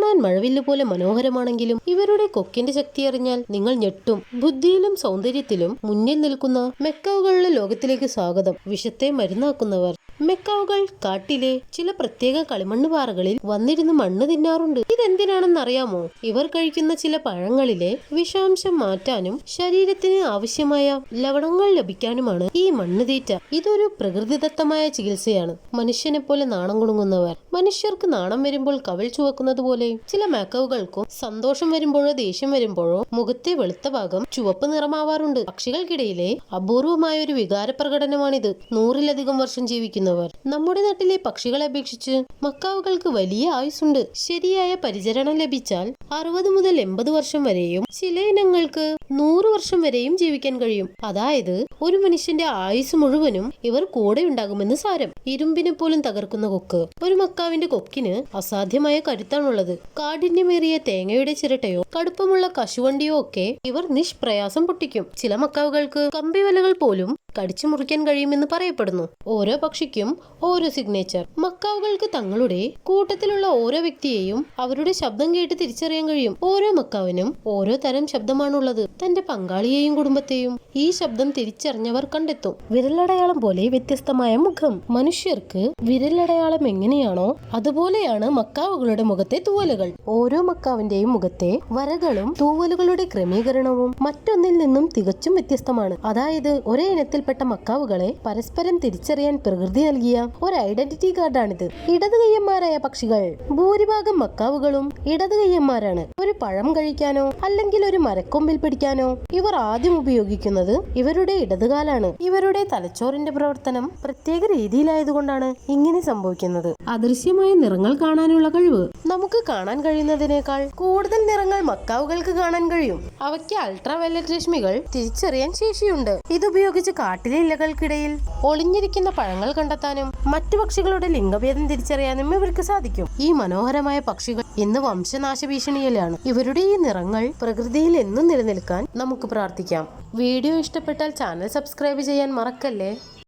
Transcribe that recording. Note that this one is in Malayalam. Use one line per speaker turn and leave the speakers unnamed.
കാണാൻ മഴവില്ല് പോലെ മനോഹരമാണെങ്കിലും ഇവരുടെ കൊക്കിന്റെ ശക്തി അറിഞ്ഞാൽ നിങ്ങൾ ഞെട്ടും. ബുദ്ധിയിലും സൗന്ദര്യത്തിലും മുന്നിൽ നിൽക്കുന്ന മെക്കാവുകളുടെ ലോകത്തിലേക്ക് സ്വാഗതം. വിഷത്തെ മരുന്നാക്കുന്നവർ. മെക്കാവുകൾ കാട്ടിലെ ചില പ്രത്യേക കളിമണ്ണ് പാറകളിൽ വന്നിരുന്ന് മണ്ണ് തിന്നാറുണ്ട്. ഇതെന്തിനാണെന്നറിയാമോ? ഇവർ കഴിക്കുന്ന ചില പഴങ്ങളിലെ വിഷാംശം മാറ്റാനും ശരീരത്തിന് ആവശ്യമായ ലവണങ്ങൾ ലഭിക്കാനുമാണ് ഈ മണ്ണ് തീറ്റ. ഇതൊരു പ്രകൃതിദത്തമായ ചികിത്സയാണ്. മനുഷ്യനെ പോലെ നാണം കുണുങ്ങുന്നവർ. മനുഷ്യർക്ക് നാണം വരുമ്പോൾ കവിൾ ചുവക്കുന്നത് പോലെ ചില മെക്കാവുകൾക്കും സന്തോഷം വരുമ്പോഴോ ദേഷ്യം വരുമ്പോഴോ മുഖത്തെ വെളുത്ത ഭാഗം ചുവപ്പ് നിറമാവാറുണ്ട്. പക്ഷികൾക്കിടയിലെ അപൂർവമായ ഒരു വികാര പ്രകടനമാണിത്. 100-ലധികം വർഷം ജീവിക്കുന്നവർ. നമ്മുടെ നാട്ടിലെ പക്ഷികളെ അപേക്ഷിച്ച് മക്കാവുകൾക്ക് വലിയ ആയുസ്സുണ്ട്. ശരിയായ പരിചരണം ലഭിച്ചാൽ 60 മുതൽ 80 വർഷം വരെയും ചില ഇനങ്ങൾക്ക് 100 വർഷം വരെയും ജീവിക്കാൻ കഴിയും. അതായത് ഒരു മനുഷ്യന്റെ ആയുസ് മുഴുവനും ഇവർ കൂടെ ഉണ്ടാകുമെന്ന് സാരം. ഇരുമ്പിനെ പോലും തകർക്കുന്ന കൊക്ക്. ഒരു മക്കാവിന്റെ കൊക്കിന് അസാധ്യമായ കരുത്താണുള്ളത്. കാഠിന്യമേറിയ തേങ്ങയുടെ ചിരട്ടയോ കടുപ്പമുള്ള കശുവണ്ടിയോ ഒക്കെ ഇവർ നിഷ്പ്രയാസം പൊട്ടിക്കും. ചില മക്കാവുകൾക്ക് കമ്പിവലകൾ പോലും കടിച്ചു മുറിക്കാൻ കഴിയുമെന്ന് പറയപ്പെടുന്നു. ഓരോ പക്ഷിക്കും ഓരോ സിഗ്നേച്ചർ. മക്കാവുകൾക്ക് തങ്ങളുടെ കൂട്ടത്തിലുള്ള ഓരോ വ്യക്തിയെയും അവരുടെ ശബ്ദം കേട്ട് തിരിച്ചറിയാൻ കഴിയും. ഓരോ മക്കാവിനും ഓരോ തരം ശബ്ദമാണുള്ളത്. തന്റെ പങ്കാളിയെയും കുടുംബത്തെയും ഈ ശബ്ദം തിരിച്ചറിഞ്ഞവർ കണ്ടെത്തും. വിരലടയാളം പോലെ വ്യത്യസ്തമായ മുഖം. മനുഷ്യർക്ക് വിരലടയാളം എങ്ങനെയാണോ അതുപോലെയാണ് മക്കാവുകളുടെ മുഖത്തെ തൂവലുകൾ. ഓരോ മക്കാവിന്റെയും മുഖത്തെ വരകളും തൂവലുകളുടെ ക്രമീകരണവും മറ്റൊന്നിൽ നിന്നും തികച്ചും വ്യത്യസ്തമാണ്. അതായത് ഒരേ ഇനത്തിൽപ്പെട്ട മക്കാവുകളെ പരസ്പരം തിരിച്ചറിയാൻ പ്രകൃതി നൽകിയ ഒരു ഐഡന്റിറ്റി കാർഡാണിത്. ഇടതുകയ്യന്മാരായ പക്ഷികൾ. ഭൂരിഭാഗം മക്കാവുകളും ഇടതുകയ്യന്മാരാണ്. ഒരു പഴം കഴിക്കാനോ അല്ലെങ്കിൽ ഒരു മരക്കൊമ്പിൽ പിടിക്കാനോ ഇവർ ആദ്യം ഉപയോഗിക്കുന്നത് ഇവരുടെ ഇടതുകാലാണ്. ഇവരുടെ തലച്ചോറിന്റെ പ്രവർത്തനം പ്രത്യേക രീതിയിലായതുകൊണ്ടാണ് ഇങ്ങനെ സംഭവിക്കുന്നത്. അദൃശ്യമായ നിറങ്ങൾ കാണാനുള്ള കഴിവ്. നമുക്ക് കാണാൻ കഴിയുന്നതിനേക്കാൾ കൂടുതൽ നിറങ്ങൾ മക്കാവുകൾക്ക് കാണാൻ കഴിയും. അവയ്ക്ക് അൾട്രാ വയലറ്റ് രശ്മികൾ തിരിച്ചറിയാൻ ശേഷിയുണ്ട്. ഇതുപയോഗിച്ച് കാട്ടിലെ ഇലകൾക്കിടയിൽ ഒളിഞ്ഞിരിക്കുന്ന പഴങ്ങൾ കണ്ടെത്താനും മറ്റു പക്ഷികളുടെ ലിംഗഭേദം തിരിച്ചറിയാനും ഇവർക്ക് സാധിക്കും. ഈ മനോഹരമായ പക്ഷികൾ ഇന്ന് വംശനാശ ഭീഷണിയിലാണ്. ഇവരുടെ ഈ നിറങ്ങൾ പ്രകൃതിയിൽ എന്നും നിലനിൽക്കാൻ നമുക്ക് പ്രാർത്ഥിക്കാം. വീഡിയോ ഇഷ്ടപ്പെട്ടാൽ ചാനൽ സബ്സ്ക്രൈബ് ചെയ്യാൻ മറക്കല്ലേ.